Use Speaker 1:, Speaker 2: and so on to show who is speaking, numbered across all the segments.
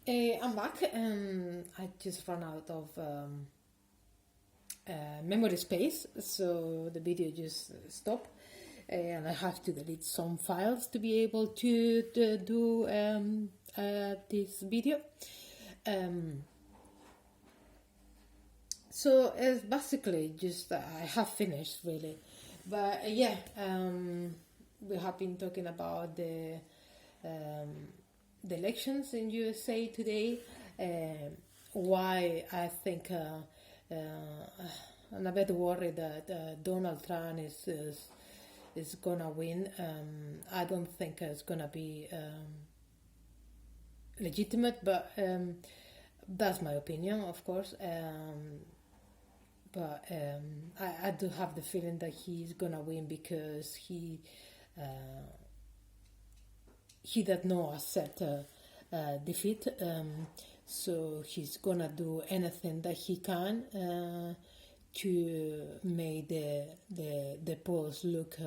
Speaker 1: I'm back. I just ran out of memory space, so the video just stopped, and I have to delete some files to be able to do this video. So it's basically just I have finished really, but we have been talking about the elections in USA today. Why I think I'm a bit worried that Donald Trump is gonna win. I don't think it's gonna be legitimate, but that's my opinion, of course. But I do have the feeling that he's gonna win because he does not accept defeat. So he's gonna do anything that he can to make the polls look,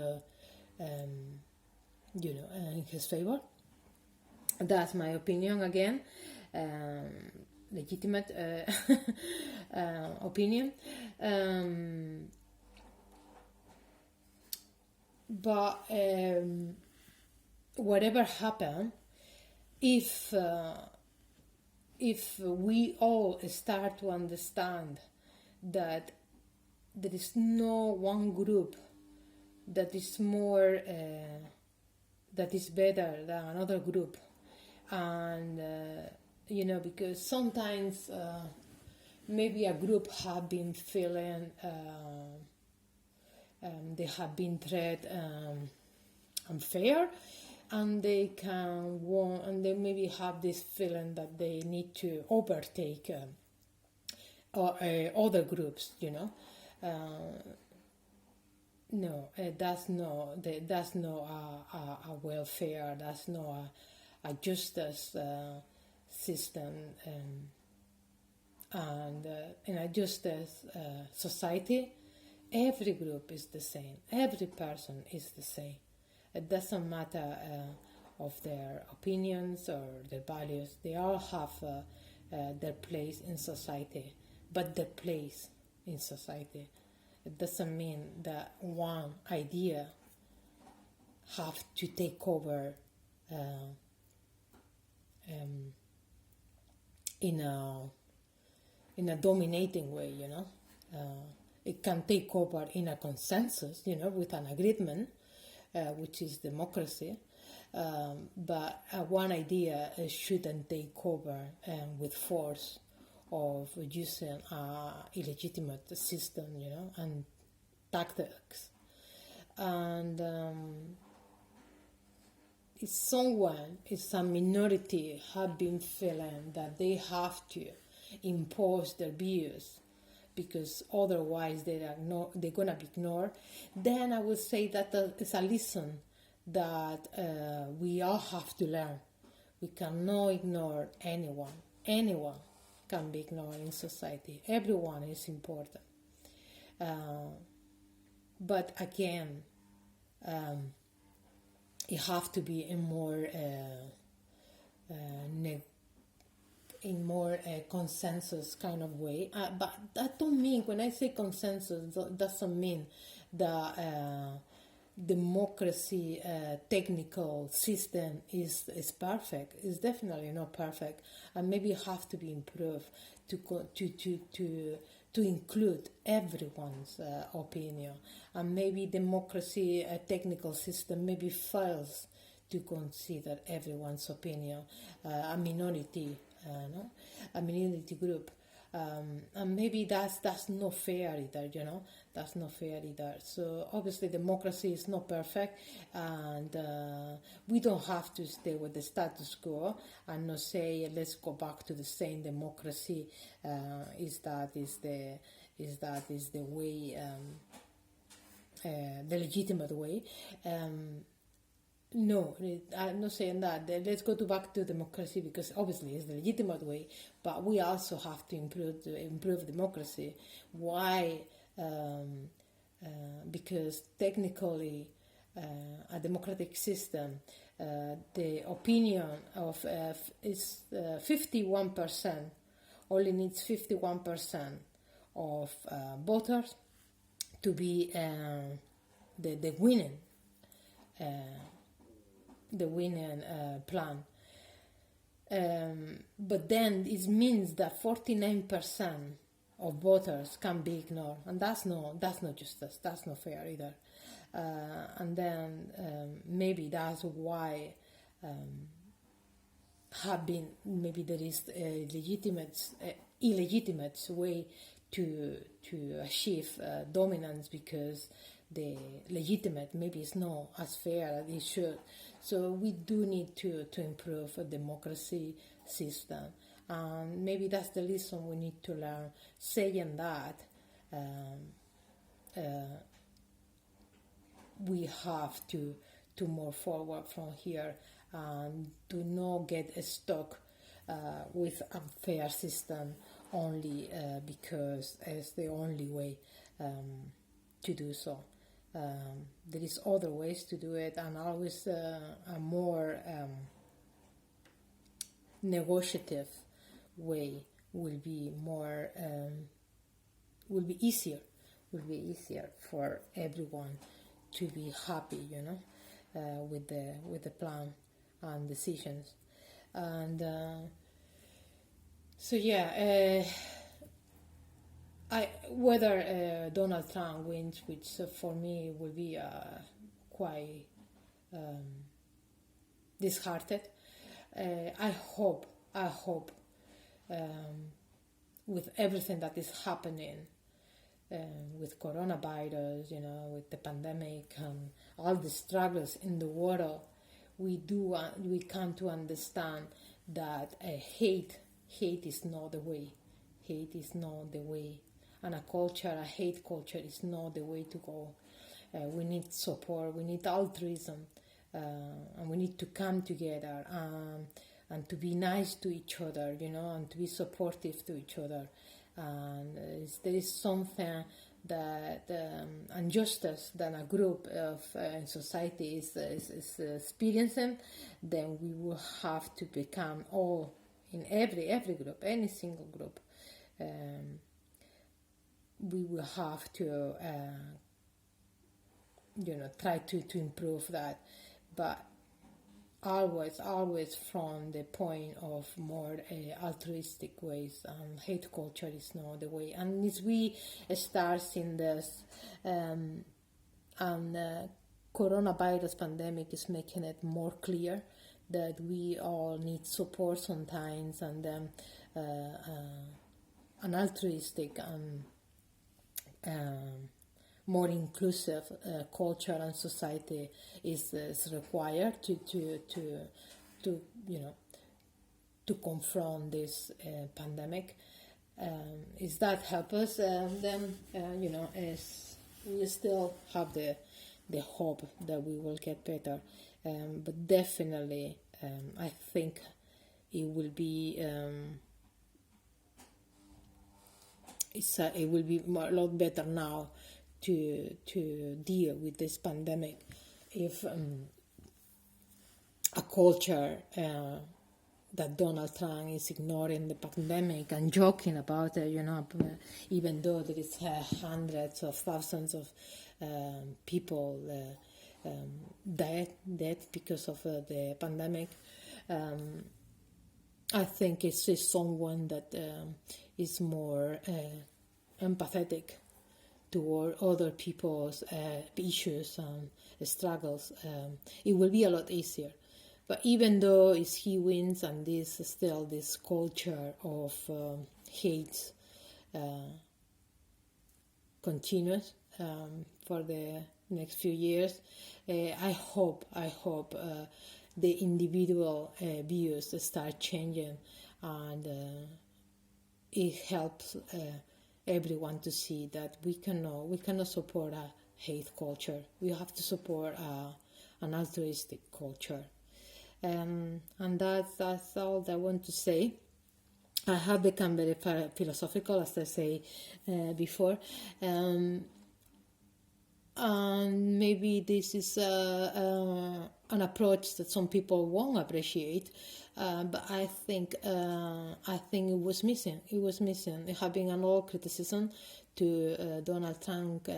Speaker 1: in his favor. That's my opinion again. Legitimate opinion. But whatever happened, if we all start to understand that there is no one group that is more that is better than another group, and because sometimes maybe a group have been feeling they have been treated unfair, and they maybe have this feeling that they need to overtake other groups, no, that's no a welfare, that's no a justice system, and in a justice society. Every group is the same, every person is the same. It doesn't matter of their opinions or their values. They all have their place in society, but their place in society. It doesn't mean that one idea have to take over in a dominating way, it can take over in a consensus, with an agreement, which is democracy, but one idea shouldn't take over with force of using illegitimate system, and tactics. And if some minority have been feeling that they have to impose their views because otherwise they're gonna be ignored, then I would say that it's a lesson that we all have to learn. We cannot ignore anyone. Anyone can be ignored in society. Everyone is important. But again, it have to be in more consensus kind of way. But that don't mean, when I say consensus, that doesn't mean the democracy technical system is perfect. It's definitely not perfect, and maybe have to be improved to include everyone's opinion. And maybe democracy technical system maybe fails to consider everyone's opinion, a minority group, and maybe that's not fair either. That's not fair either. So obviously democracy is not perfect, and we don't have to stay with the status quo and not say let's go back to the same democracy. Is the way, the legitimate way? No, I'm not saying that. Let's go back to democracy because obviously it's the legitimate way, but we also have to improve democracy. Why? Because technically a democratic system the opinion of is 51%, only needs 51% of voters to be the winning plan. But then it means that 49% of voters can be ignored, and that's not justice. That's not fair either. And then maybe that's why maybe there is a illegitimate way to achieve dominance, because the legitimate maybe is not as fair as it should. So we do need to improve a democracy system. Maybe that's the lesson we need to learn. Saying that, we have to move forward from here and do not get stuck with unfair system only because it's the only way to do so. There is other ways to do it, and always a more negotiative way will be easier for everyone to be happy, with the plan and decisions. And whether Donald Trump wins, which for me will be quite disheartened. I hope with everything that is happening with coronavirus, with the pandemic and all the struggles in the world, we come to understand that hate is not the way. Hate is not the way, and a hate culture is not the way to go. We need support, we need altruism, and we need to come together and to be nice to each other, and to be supportive to each other. And there is something that injustice that a group of in society is experiencing, then we will have to become all in every group, any single group. We will have to try to improve that, but always from the point of more altruistic ways. Hate culture is not the way, and as we start in this and coronavirus pandemic is making it more clear that we all need support sometimes, and then an altruistic more inclusive culture and society is required to confront this pandemic. Is that help us? Then we still have the hope that we will get better. But definitely, I think it will be. It will be a lot better now to deal with this pandemic if a culture that Donald Trump is ignoring the pandemic and joking about it, even though there is hundreds of thousands of people dead because of the pandemic. I think it's someone that is more empathetic toward other people's issues and struggles. It will be a lot easier. But even though if he wins and this culture of hate continues for the next few years, I hope the individual views start changing, and it helps everyone to see that we cannot support a hate culture. We have to support an altruistic culture, and that's all I want to say. I have become very philosophical, as I say before, and maybe this is a an approach that some people won't appreciate, but I think it was missing. It was missing. It had been an old criticism to Donald Trump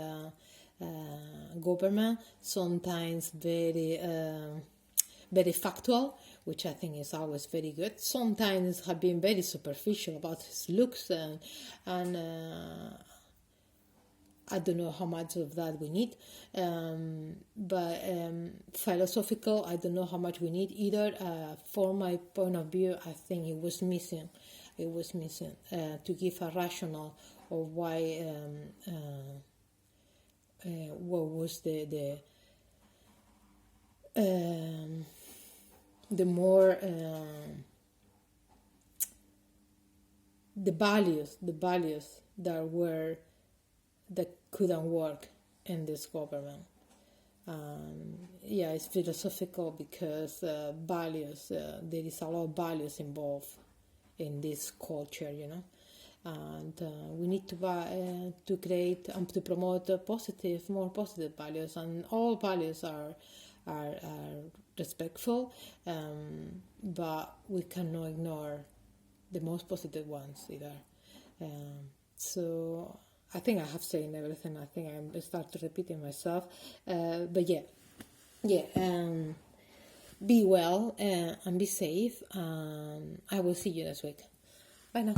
Speaker 1: government, sometimes very factual, which I think is always very good. Sometimes have been very superficial about his looks, and I don't know how much of that we need, but philosophical, I don't know how much we need either. For my point of view, I think it was missing. It was missing to give a rationale of why, what was the more the values that couldn't work in this government. It's philosophical because values, there is a lot of values involved in this culture, and we need to create and to promote more positive values, and all values are respectful, but we cannot ignore the most positive ones either. So I think I have said everything. I think I start repeating myself, but be well and be safe. I will see you next week. Bye now.